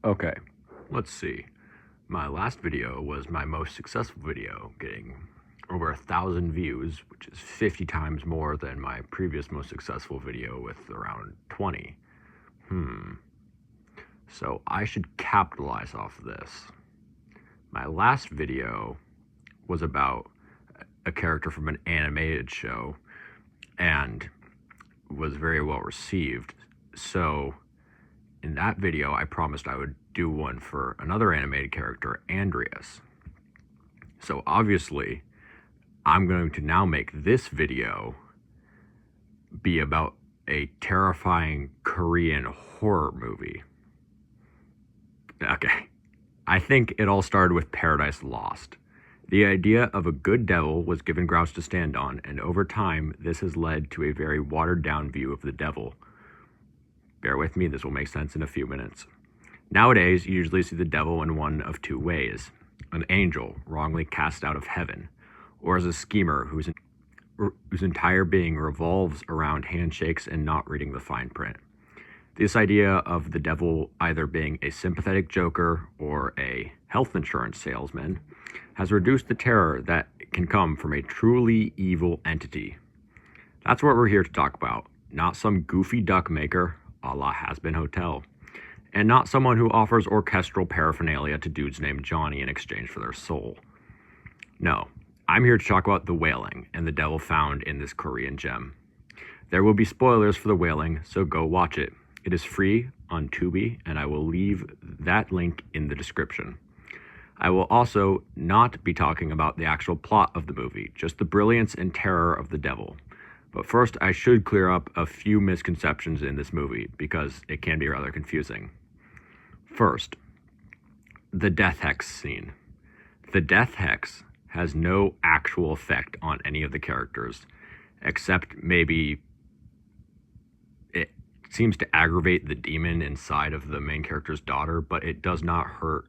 Okay, let's see. My last video was my most successful video, getting over 1,000 views, which is 50 times more than my previous most successful video with around 20. So I should capitalize off of this. My last video was about a character from an animated show and was very well received. So in that video, I promised I would do one for another animated character, Andreas. So obviously, I'm going to now make this video be about a terrifying Korean horror movie. Okay, I think it all started with Paradise Lost. The idea of a good devil was given grounds to stand on, and over time, this has led to a very watered-down view of the devil. Bear with me, this will make sense in a few minutes. Nowadays, you usually see the devil in one of two ways: an angel wrongly cast out of heaven, or as a schemer whose entire being revolves around handshakes and not reading the fine print. This idea of the devil either being a sympathetic joker or a health insurance salesman has reduced the terror that can come from a truly evil entity. That's what we're here to talk about, not some goofy duck maker a la Has-Been Hotel, and not someone who offers orchestral paraphernalia to dudes named Johnny in exchange for their soul. No, I'm here to talk about The Wailing and the devil found in this Korean gem. There will be spoilers for The Wailing, so go watch it. It is free on Tubi, and I will leave that link in the description. I will also not be talking about the actual plot of the movie, just the brilliance and terror of the devil. But first, I should clear up a few misconceptions in this movie, because it can be rather confusing. First, the death hex scene. The death hex has no actual effect on any of the characters, except maybe it seems to aggravate the demon inside of the main character's daughter, but it does not hurt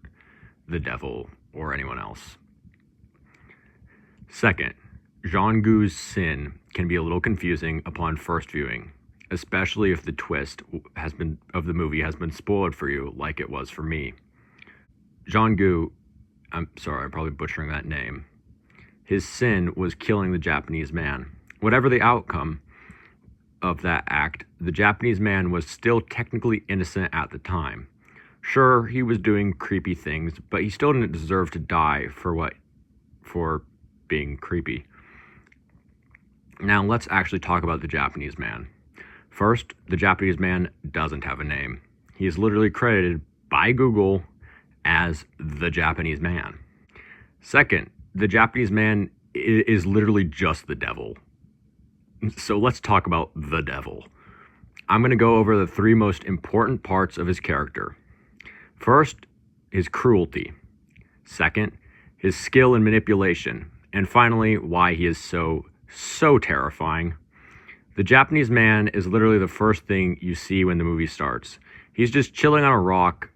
the devil or anyone else. Second, Jong-goo's sin can be a little confusing upon first viewing, especially if the twist of the movie has been spoiled for you like it was for me. Jong-goo, I'm sorry, I'm probably butchering that name. His sin was killing the Japanese man. Whatever the outcome of that act, the Japanese man was still technically innocent at the time. Sure, he was doing creepy things, but he still didn't deserve to die for being creepy. Now let's actually talk about the Japanese man. First, the Japanese man doesn't have a name. He is literally credited by Google as the Japanese man. Second, the Japanese man is literally just the devil. So let's talk about the devil. I'm going to go over the three most important parts of his character. First, his cruelty. Second, his skill and manipulation. And finally, why he is so terrifying. The Japanese man is literally the first thing you see when the movie starts. He's just chilling on a rock,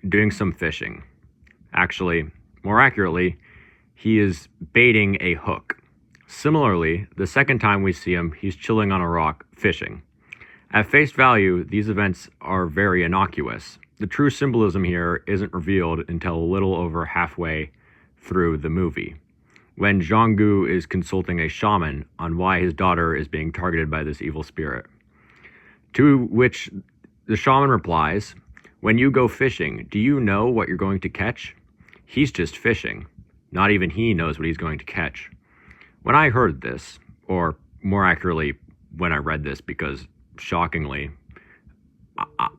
doing some fishing. Actually, more accurately, he is baiting a hook. Similarly, the second time we see him, he's chilling on a rock, fishing. At face value, these events are very innocuous. The true symbolism here isn't revealed until a little over halfway through the movie, when Jong-goo is consulting a shaman on why his daughter is being targeted by this evil spirit. To which the shaman replies, "When you go fishing, do you know what you're going to catch? He's just fishing. Not even he knows what he's going to catch." When I heard this, or more accurately, when I read this, because shockingly,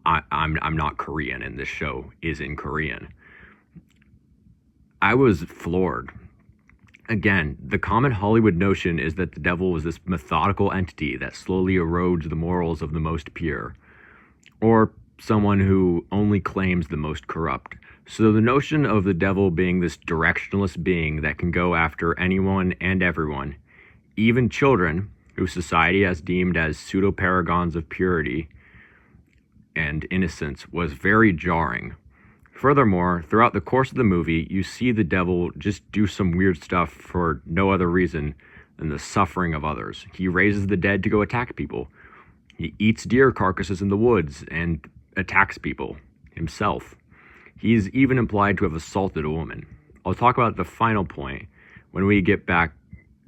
I'm not Korean and this show is in Korean, I was floored. Again, the common Hollywood notion is that the devil is this methodical entity that slowly erodes the morals of the most pure, or someone who only claims the most corrupt. So the notion of the devil being this directionless being that can go after anyone and everyone, even children who society has deemed as pseudo-paragons of purity and innocence, was very jarring. Furthermore, throughout the course of the movie, you see the devil just do some weird stuff for no other reason than the suffering of others. He raises the dead to go attack people. He eats deer carcasses in the woods and attacks people himself. He's even implied to have assaulted a woman. I'll talk about the final point when we get back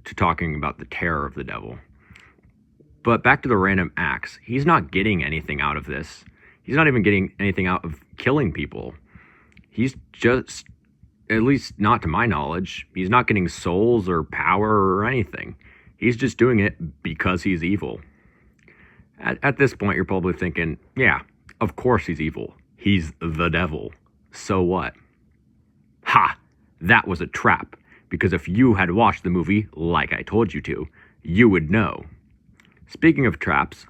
to talking about the terror of the devil. But back to the random acts. He's not getting anything out of this. He's not even getting anything out of killing people. He's just, at least not to my knowledge, he's not getting souls or power or anything. He's just doing it because he's evil. At this point, you're probably thinking, yeah, of course he's evil. He's the devil. So what? Ha! That was a trap. Because if you had watched the movie like I told you to, you would know. Speaking of traps,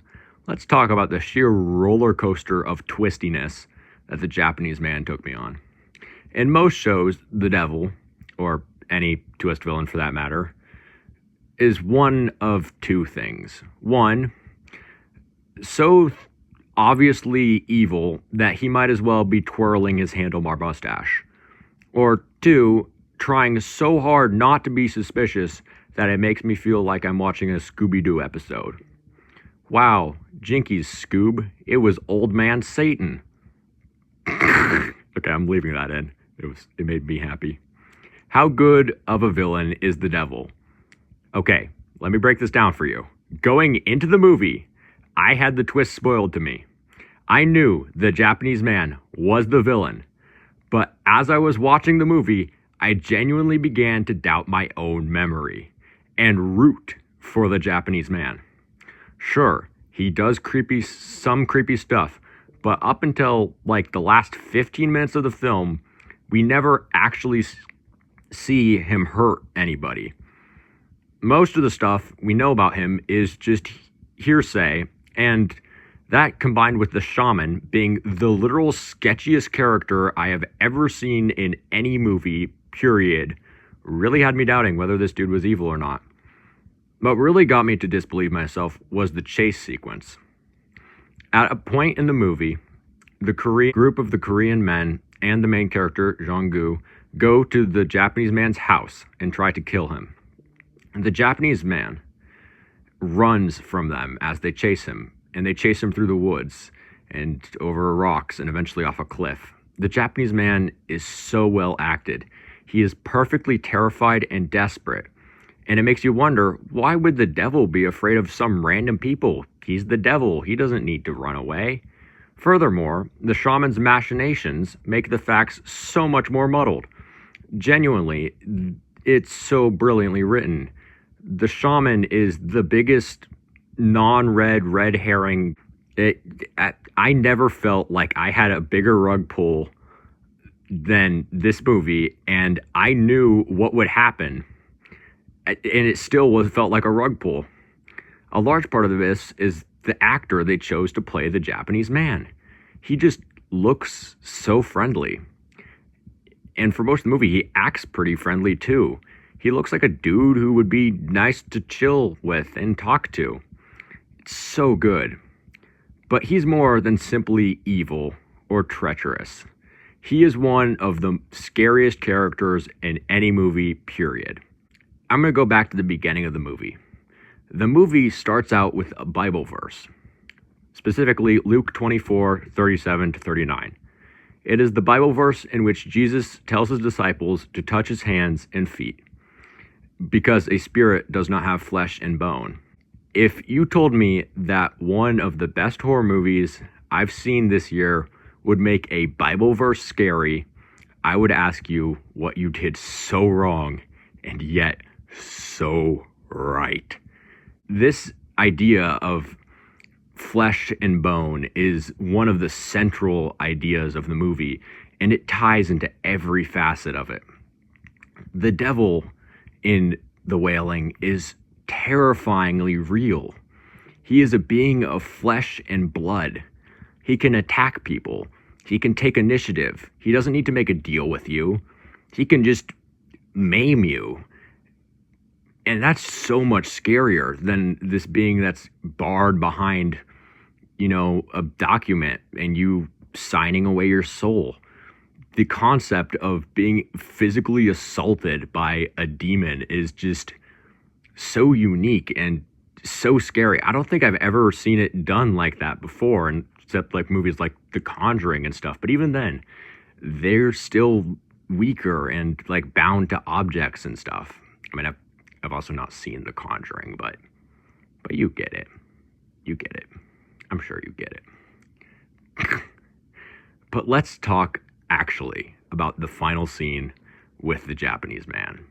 let's talk about the sheer roller coaster of twistiness that the Japanese man took me on. In most shows, the devil, or any twist villain for that matter, is one of two things. One, so obviously evil that he might as well be twirling his handlebar mustache. Or two, trying so hard not to be suspicious that it makes me feel like I'm watching a Scooby-Doo episode. Wow, Jinkies, Scoob. It was Old Man Satan. Okay, I'm leaving that in. It made me happy. How good of a villain is the devil? Okay, let me break this down for you. Going into the movie, I had the twist spoiled to me. I knew the Japanese man was the villain, but as I was watching the movie, I genuinely began to doubt my own memory and root for the Japanese man. Sure, he does some creepy stuff, but up until like the last 15 minutes of the film, we never actually see him hurt anybody. Most of the stuff we know about him is just hearsay, and that combined with the shaman being the literal sketchiest character I have ever seen in any movie, period, really had me doubting whether this dude was evil or not. What really got me to disbelieve myself was the chase sequence. At a point in the movie, the group of the Korean men and the main character, Jong-gu, go to the Japanese man's house and try to kill him. The Japanese man runs from them as they chase him, and they chase him through the woods and over rocks and eventually off a cliff. The Japanese man is so well acted. He is perfectly terrified and desperate. And it makes you wonder, why would the devil be afraid of some random people? He's the devil. He doesn't need to run away. Furthermore, the shaman's machinations make the facts so much more muddled. Genuinely, it's so brilliantly written. The shaman is the biggest red herring. I never felt like I had a bigger rug pull than this movie, and I knew what would happen. And it still felt like a rug pull. A large part of this is the actor they chose to play the Japanese man. He just looks so friendly. And for most of the movie, he acts pretty friendly too. He looks like a dude who would be nice to chill with and talk to. It's so good. But he's more than simply evil or treacherous. He is one of the scariest characters in any movie, period. I'm going to go back to the beginning of the movie. The movie starts out with a Bible verse, specifically Luke 24:37-39. It is the Bible verse in which Jesus tells his disciples to touch his hands and feet, because a spirit does not have flesh and bone. If you told me that one of the best horror movies I've seen this year would make a Bible verse scary, I would ask you what you did so wrong and yet so right. This idea of flesh and bone is one of the central ideas of the movie, and it ties into every facet of it. The devil in The Wailing is terrifyingly real. He is a being of flesh and blood. He can attack people. He can take initiative. He doesn't need to make a deal with you. He can just maim you. And that's so much scarier than this being that's barred behind, a document and you signing away your soul. The concept of being physically assaulted by a demon is just so unique and so scary. I don't think I've ever seen it done like that before, except like movies like The Conjuring and stuff. But even then, they're still weaker and like bound to objects and stuff. I mean, I've also not seen The Conjuring, but you get it. You get it. I'm sure you get it. But let's talk actually about the final scene with the Japanese man.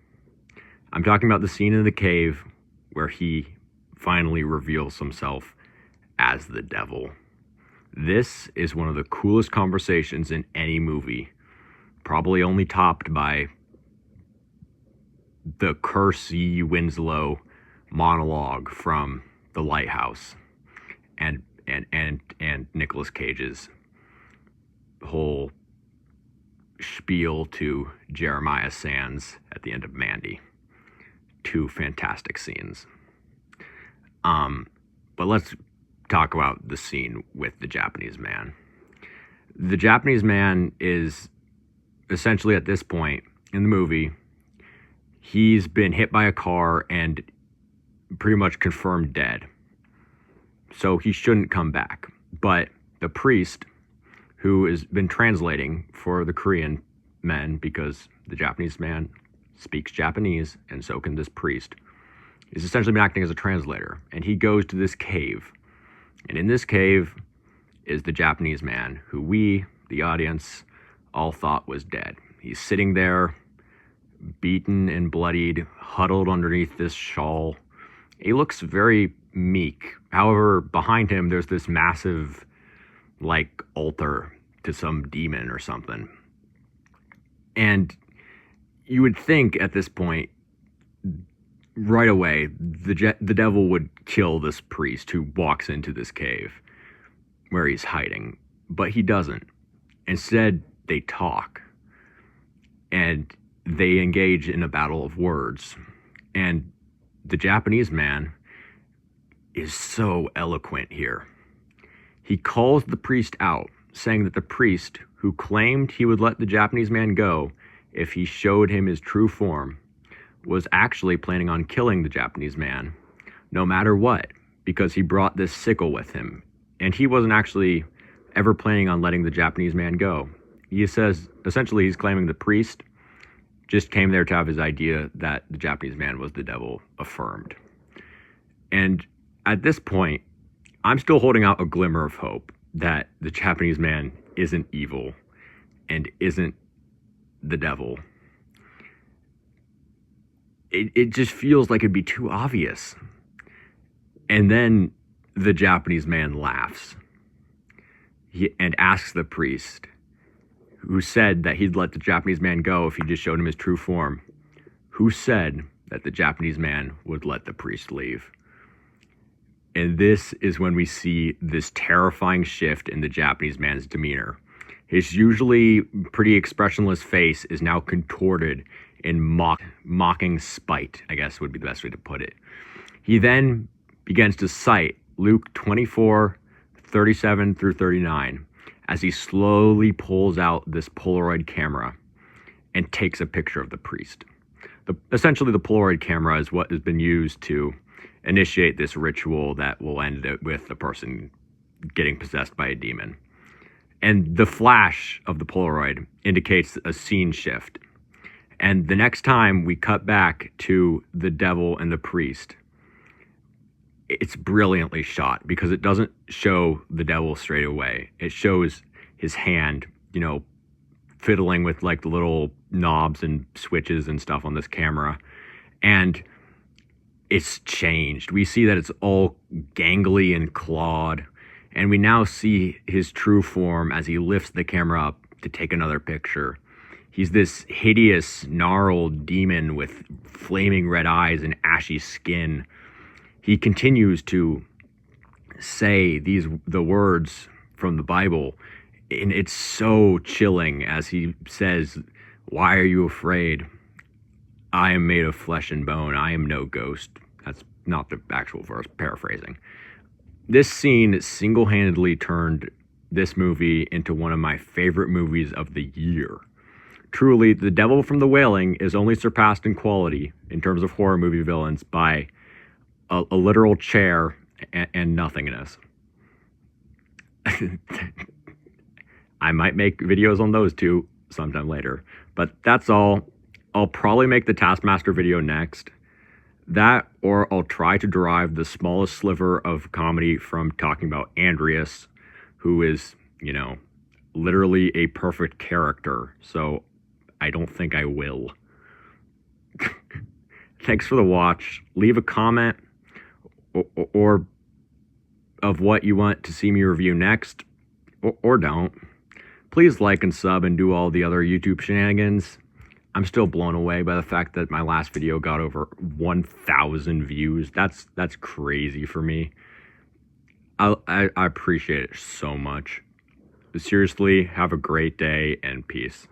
I'm talking about the scene in the cave where he finally reveals himself as the devil. This is one of the coolest conversations in any movie, probably only topped by the Kersey Winslow monologue from The Lighthouse and Nicolas Cage's whole spiel to Jeremiah Sands at the end of Mandy. Two fantastic scenes. But let's talk about the scene with the Japanese man. The Japanese man is essentially, at this point in the movie, he's been hit by a car and pretty much confirmed dead. So he shouldn't come back. But the priest, who has been translating for the Korean men, because the Japanese man speaks Japanese, and so can this priest, is essentially been acting as a translator. And he goes to this cave. And in this cave is the Japanese man, who we, the audience, all thought was dead. He's sitting there, beaten and bloodied, huddled underneath this shawl. He looks very meek. However, behind him, there's this massive, like, altar to some demon or something. And you would think at this point, right away, the devil would kill this priest who walks into this cave where he's hiding. But he doesn't. Instead, they talk. And they engage in a battle of words. And the Japanese man is so eloquent here. He calls the priest out, saying that the priest, who claimed he would let the Japanese man go if he showed him his true form, was actually planning on killing the Japanese man, no matter what, because he brought this sickle with him. And he wasn't actually ever planning on letting the Japanese man go. He says, essentially, he's claiming the priest just came there to have his idea that the Japanese man was the devil affirmed. And at this point, I'm still holding out a glimmer of hope that the Japanese man isn't evil and isn't the devil. It just feels like it'd be too obvious. And then the Japanese man laughs and asks the priest, who said that he'd let the Japanese man go if he just showed him his true form, who said that the Japanese man would let the priest leave. And this is when we see this terrifying shift in the Japanese man's demeanor. His usually pretty expressionless face is now contorted in mocking spite, I guess would be the best way to put it. He then begins to cite Luke 24:37 through 39, as he slowly pulls out this Polaroid camera and takes a picture of the priest. Essentially, the Polaroid camera is what has been used to initiate this ritual that will end with the person getting possessed by a demon. And the flash of the Polaroid indicates a scene shift. And the next time we cut back to the devil and the priest, it's brilliantly shot because it doesn't show the devil straight away. It shows his hand, fiddling with like the little knobs and switches and stuff on this camera. And it's changed. We see that it's all gangly and clawed. And we now see his true form as he lifts the camera up to take another picture. He's this hideous, gnarled demon with flaming red eyes and ashy skin. He continues to say the words from the Bible, and it's so chilling as he says, "Why are you afraid? I am made of flesh and bone. I am no ghost." That's not the actual verse, paraphrasing. This scene single-handedly turned this movie into one of my favorite movies of the year. Truly, The Devil from the Wailing is only surpassed in quality in terms of horror movie villains by a literal chair and nothingness. I might make videos on those two sometime later. But that's all. I'll probably make the Taskmaster video next. That, or I'll try to derive the smallest sliver of comedy from talking about Andreas, who is, literally a perfect character. So I don't think I will. Thanks for the watch. Leave a comment or of what you want to see me review next, or don't. Please like and sub and do all the other YouTube shenanigans. I'm still blown away by the fact that my last video got over 1,000 views. That's crazy for me. I appreciate it so much. Seriously, have a great day and peace.